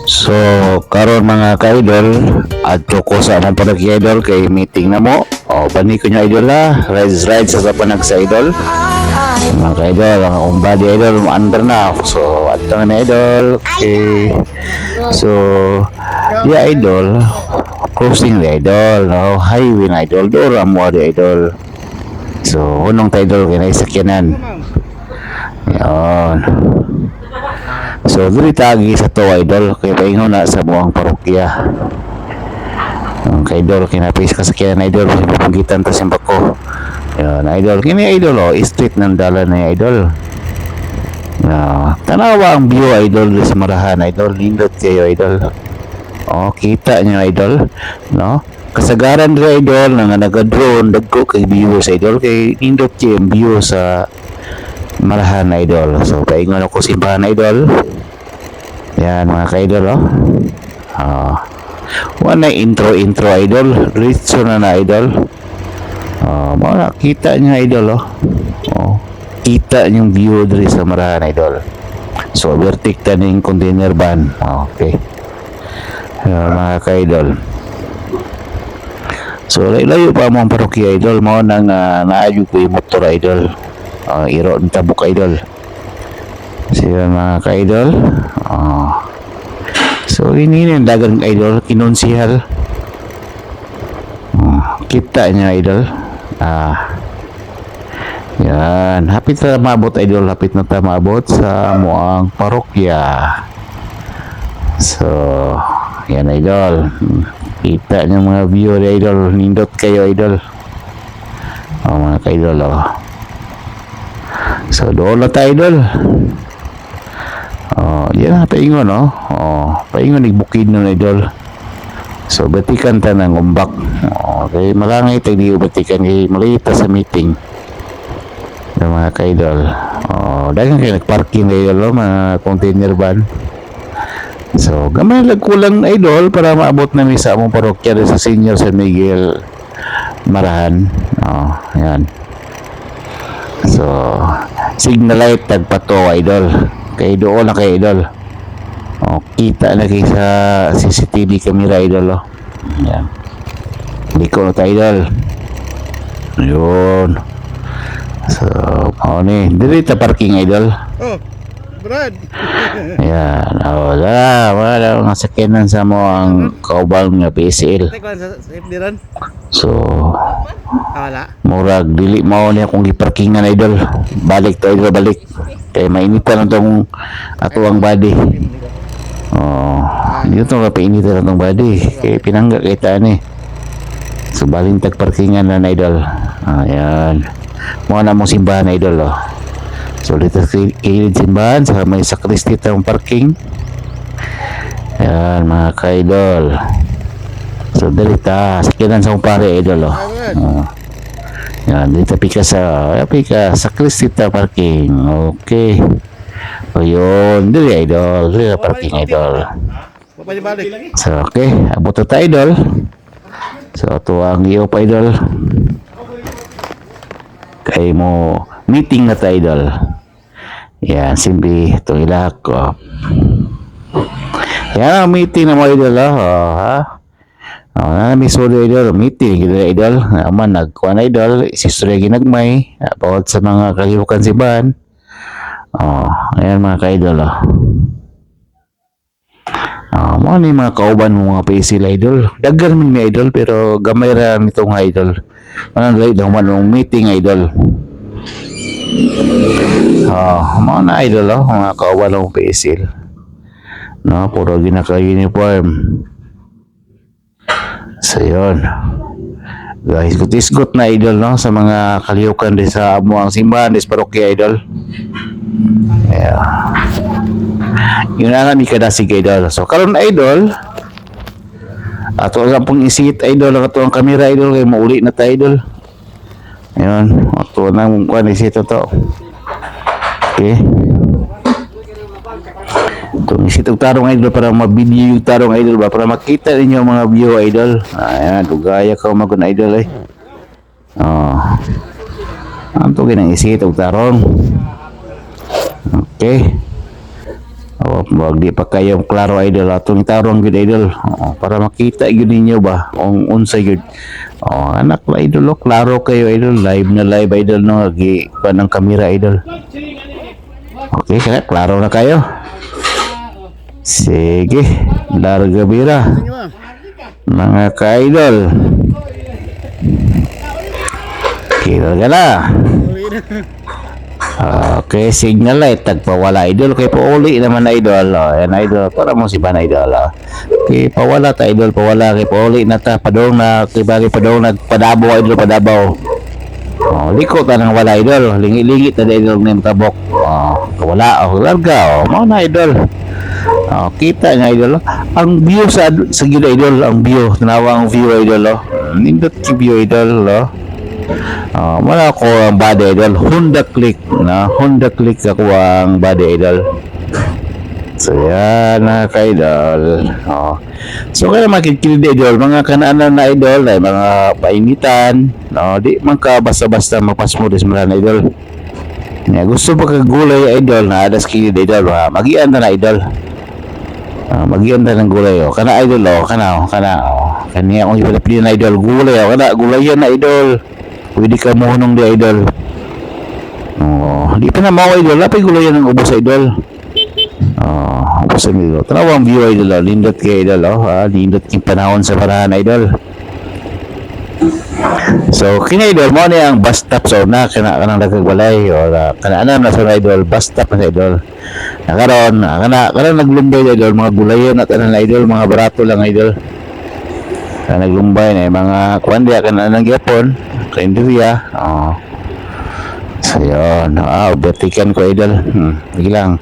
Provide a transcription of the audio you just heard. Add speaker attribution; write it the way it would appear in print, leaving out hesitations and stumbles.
Speaker 1: So, karon mga ka-idol, adto ko sa among panag-idol kay meeting na mo. O, bani ko nyo idol ha. Rides sa panag sa idol. Mga ka-idol, ang akong body idol, under na. So, adto na idol. Okay. So, yeah idol, crossing the idol, no? Highway na idol, dora mo di idol. So, unong ta idol, kinay-sakyanan. Yan. So, dili tagi sa to idol kay paingon na sa buang parokya. Ang idol kinapis ka sa kiyan idol pagitan ta sa bako. Yan idol kini idol oh, street ng dalan na idol. Tanawa ang view idol sa Marahan idol, nindot kayo idol. Oh, kita niyo idol, no? Kasagaran ra idol nga naga-drone dagko kay view sa idol kay nindot kayo ang view sa Marahan idol. So paingon ako simbahan idol. Yan mga ka-idol oh. Wala intro idol. Ritso na idol. Mga kita niya idol oh. Kita niyong view diri sa Marahan idol. So vertic ta ning container van. Okay. Mga ka-idol. So layo pa mo ang parokya idol. Mao nang naayo ko yung motor idol. Iro ng tabok idol. Siya mga ka-idol. So ini yung dagang idol kinunsihal. Kita niya idol. Yan, hapit na maabot idol, hapit na ta maabot sa muang parokya. So yan idol, kita niyo mga view idol, nindot kayo idol. Mga ka-idol so doon na tayo idol. Yan na paingon paingon nagbukid nun idol. So batikan ta ng umbak. Okay, malangay tayo di batikan kay malita sa meeting ng mga ka-idol. Dagang kayo nagparking idol mga container van. So gamay lang kulang idol para maabot na sa among parokya sa Senior San Miguel Marahan. Yan. So signal light tagpato idol. Kay doon na kay idol. Kita na kay sa CCTV camera idol Yan. Liko na tayo idol. Ayun. So, ni dili ta parking idol.
Speaker 2: Brad.
Speaker 1: Yan. Wala nga sakyanan sa mo ang kaubang nga PSL. So,
Speaker 2: Wala.
Speaker 1: murag dili mao ni akong giparkingan idol. Balik to idol, balik. Kay mainitan tong atuang body. Dito nga painitan tong body. Kay pinangga kay ta ni. So balintag parkingan na idol. Ayan. Mo na mong simbahan idol So dito kilid simbahan sa may sakristi tang parking. Ayan mga ka-idol. So dalita sakyanan sa pare idol Yan, dito pika sa sakristi tang parking. Okay. Ayun, dili idol, dili parking idol. So okay, abot ta idol. So ito ang iyo pa idol. Kay mo meeting na ta idol. Yan, simbi itong ilahak ko. Yan, meeting na mo idol may sorry idol, meeting idol. Naman nagkuhan idol, sistory ginagmay about sa mga kalihukan sibahan. Ayan mga ka-idol mga ni mga kauban mo mga PSL idol. Daggan man mi idol pero gamay ra nitong idol. Manang late lang man meeting idol. Mga na idol mga kauban mo PSL. No, puro ginaka-uniform. So yun. Guys, gutisgot na idol sa mga kalihukan din sa amuang simbahan des parokya idol. Yeah. Yun na kami kadasig idol. So karon idol ato ang pong isit idol ato ang camera idol kay mauli na ta idol. Ayun, ato nang kuan isit to. Okay. Itong isit og tarong idol para ma-video yung tarong idol ba para makita ninyo mga view idol. Ayan, dugaya ka magun idol Anto ginang isit og tarong. Okay. Wag di pa kayo klaro idol atong tarong gud idol. Para makita gyud ninyo ba kung unsa gyud. Anak la idol klaro kayo idol, live na live idol no gi panang kamera idol. Okay, kaya klaro na kayo. Sige, larga bira
Speaker 2: Sige ba?
Speaker 1: mga ka-idol. Kira ka na.
Speaker 2: Uli na.
Speaker 1: Okay, signal light tagpawala idol kay pauli naman na idol. Yan idol para mo si ban idol. Okay, pawala ta idol, pawala kay pauli na ta padong na kay bagi padong nagpadabaw idol padabaw. Liko ta nang wala idol, lingi-lingi ta idol ning tabok. Kawala larga mo na idol. Kita nga idol. Ang view sa gila idol, ang view, tinawang view idol nindot ki view idol wala ko ang body idol, Honda Click na Honda Click ako ang body idol. So yan na ka-idol. So kaya makikilid idol mga kanaanan na idol ay mga painitan di man ka basta-basta magpasmodis man idol. Gusto pa ka gulay idol na adas kilid idol magian na idol. Magian na ng gulay kana idol kana kaniya kung ipilapili na idol gulay kana gulayan na idol. Pwede ka mohonong di idol. Di pa na mao idol. Lapay gulayan ng ubos idol. Ubos ang idol. Tanawang view idol. Lindot kay idol. Lindot yung panahon sa parahan idol. So, kina idol mo na yung bus stop sa una. Kanang nagkagbalay. Kanaan na sa idol. Bus stop na sa idol. Nakaroon. Kanang naglumbay idol. Mga gulayan at na idol. Mga barato lang idol. Naglumbay na mga kuwandya kanang gyapon. Kaindiya. So yun. Bertikan ko idol. Sige lang.